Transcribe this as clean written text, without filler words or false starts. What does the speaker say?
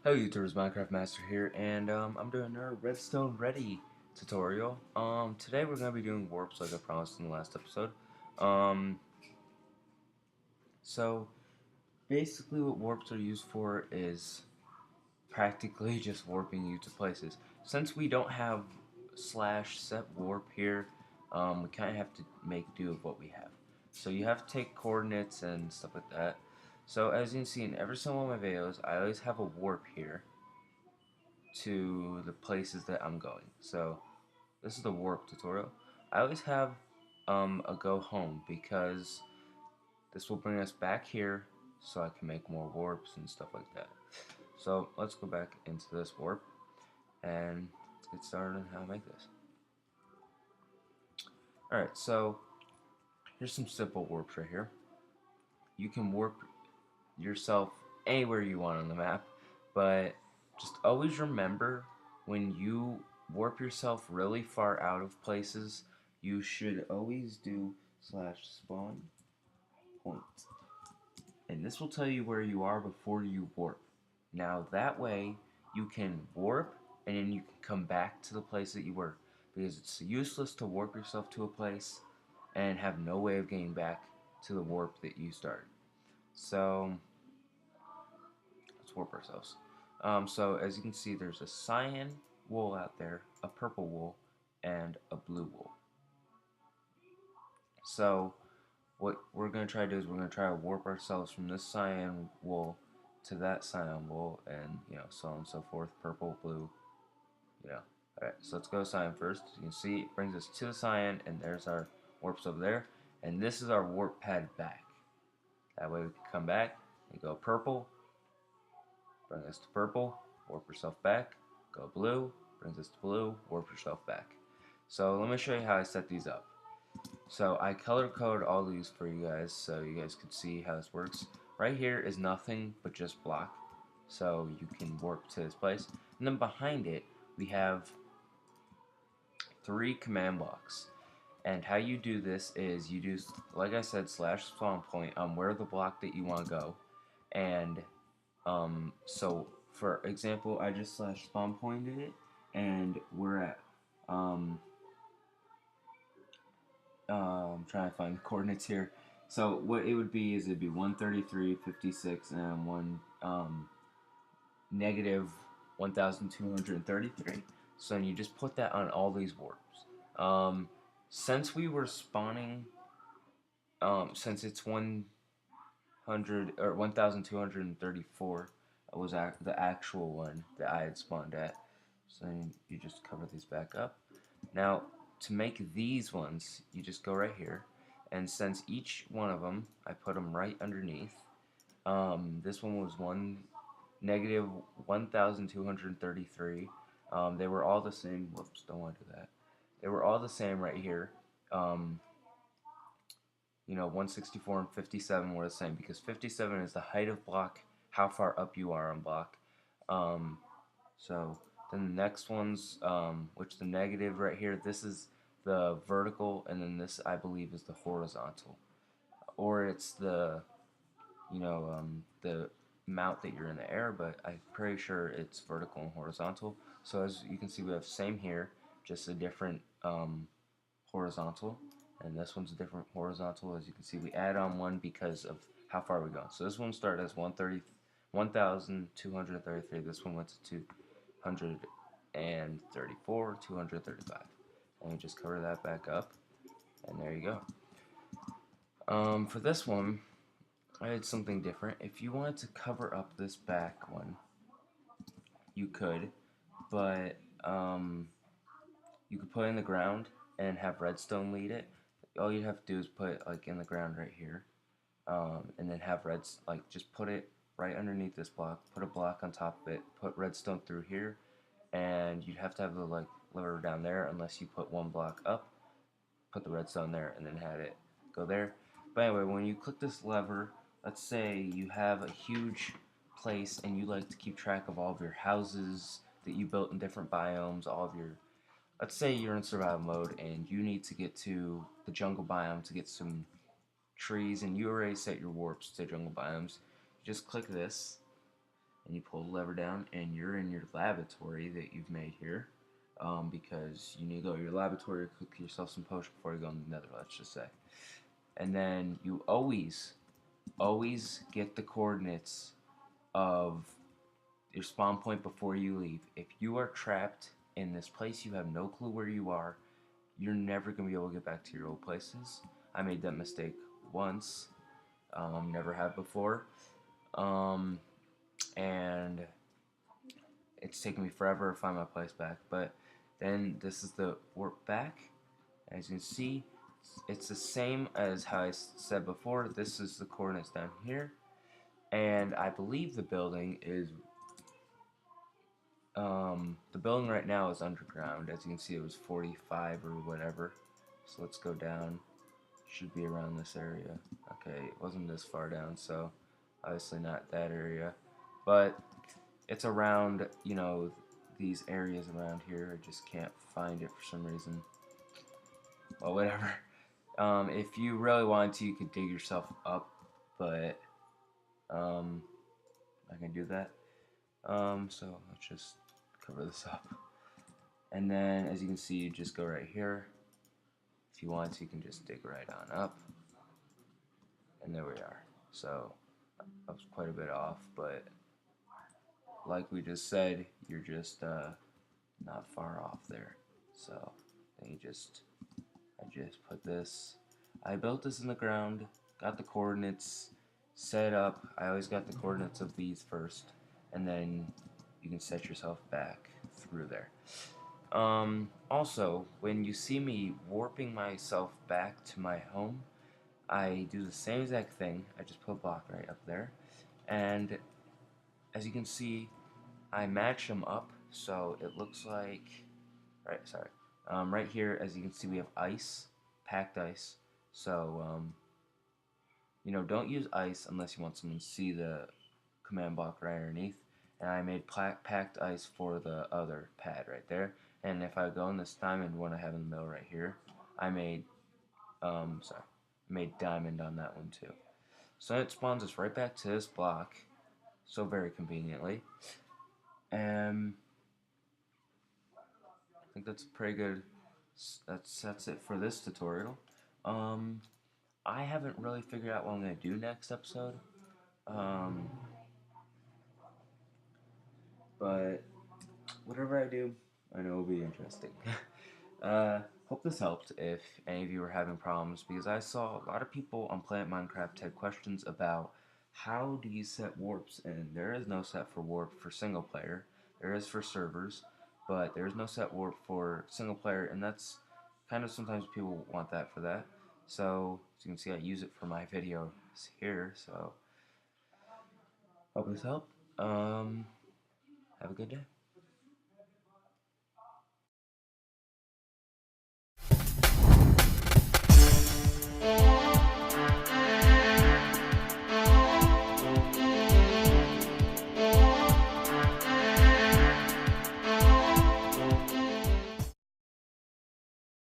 Hello YouTubers, Minecraft Master here, and I'm doing another Redstone Ready tutorial. Today we're going to be doing warps like I promised in the last episode. Um, so basically what warps are used for is practically just warping you to places. Since we don't have slash set warp here, we kind of have to make do of what we have. So you have to take coordinates and stuff like that. So as you can see in every single one of my videos, I always have a warp here to the places that I'm going. So this is the warp tutorial. I always have a go home because this will bring us back here so I can make more warps and stuff like that. So let's go back into this warp and let's get started on how to make this. Alright, so here's some simple warps right here. You can warp yourself anywhere you want on the map, but just always remember when you warp yourself really far out of places, you should always do /spawn point. And this will tell you where you are before you warp. Now that way you can warp and then you can come back to the place that you were, because it's useless to warp yourself to a place and have no way of getting back to the warp that you started. So let's warp ourselves. So as you can see, there's a cyan wool out there, a purple wool, and a blue wool. So what we're going to try to do is we're going to try to warp ourselves from this cyan wool to that cyan wool, and so on and so forth, purple, blue, Alright, so let's go cyan first. You can see it brings us to the cyan, and there's our warps over there, and this is our warp pad back. That way we can come back and go purple, bring us to purple, warp yourself back, go blue, brings us to blue, warp yourself back. So let me show you how I set these up. So I color code all these for you guys so you guys can see how this works. Right here is nothing but just block, so you can warp to this place. And then behind it we have 3 command blocks. And how you do this is you do, like I said, /spawn point on where the block that you want to go. And so for example, I just /spawn pointed it, and we're at I'm trying to find the coordinates here. So what it would be is it'd be 133, 56, and negative 1,233. So you just put that on all these warps. Since we were spawning, since it's 100 or 1,234 was the actual one that I had spawned at. So you just cover these back up. Now to make these ones, you just go right here, and since each one of them, I put them right underneath. This one was negative 1,233. They were all the same. Whoops, don't want to do that. They were all the same right here. 164 and 57 were the same because 57 is the height of block, how far up you are on block. So then the next ones, which the negative right here, this is the vertical, and then this I believe is the horizontal, or it's the the amount that you're in the air, but I'm pretty sure it's vertical and horizontal. So as you can see, we have same here, just a different horizontal, and this one's a different horizontal. As you can see, we add on one because of how far we go. So this one started as 1,233. This one went to 234, 235. And we just cover that back up, and there you go. For this one, I did something different. If you wanted to cover up this back one, you could, but you could put it in the ground and have redstone lead it. All you have to do is put it like in the ground right here, and then have just put it right underneath this block, put a block on top of it, put redstone through here, and you'd have to have the lever down there unless you put one block up, put the redstone there, and then had it go there. But anyway, when you click this lever, let's say you have a huge place and you like to keep track of all of your houses that you built in different biomes, all of your, let's say you're in survival mode and you need to get to the jungle biome to get some trees, and you already set your warps to jungle biomes. You just click this, and you pull the lever down, and you're in your laboratory that you've made here. Because you need to go to your laboratory to cook yourself some potion before you go in the nether, let's just say. And then you always get the coordinates of your spawn point before you leave. If you are trapped in this place, you have no clue where you are, you're never going to be able to get back to your old places. I made that mistake once, never have before. Um, and it's taken me forever to find my place back. But then this is the warp back. As you can see, it's the same as how I said before. This is the coordinates down here. And I believe the building is the building right now is underground. As you can see, it was 45 or whatever. So let's go down. Should be around this area. Okay, it wasn't this far down, so obviously not that area. But it's around, you know, these areas around here. I just can't find it for some reason. Well, whatever. If you really wanted to, you could dig yourself up, but I can do that. So let's just cover this up. And then, as you can see, you just go right here. If you want to, you can just dig right on up. And there we are. So, I was quite a bit off, but like we just said, you're just not far off there. So, then I just put this. I built this in the ground, got the coordinates set up. I always got the coordinates of these first, and then you can set yourself back through there. Also, when you see me warping myself back to my home, I do the same exact thing. I just put a block right up there, and as you can see, I match them up so it looks like, right here, as you can see, we have ice, packed ice. So, you know, don't use ice unless you want someone to see the command block right underneath. And I made packed ice for the other pad right there. And if I go in this diamond one I have in the middle right here, I made, made diamond on that one too. So it spawns us right back to this block, so very conveniently. And I think that's pretty good. That's it for this tutorial. I haven't really figured out what I'm gonna do next episode. Um, but whatever I do, I know it'll be interesting. Hope this helped if any of you are having problems, because I saw a lot of people on Planet Minecraft had questions about how do you set warps, and there is no set for warp for single player. There is for servers, but there is no set warp for single player, and that's kind of sometimes people want that for that. So, as you can see, I use it for my videos here, so hope this helped. Have a good day.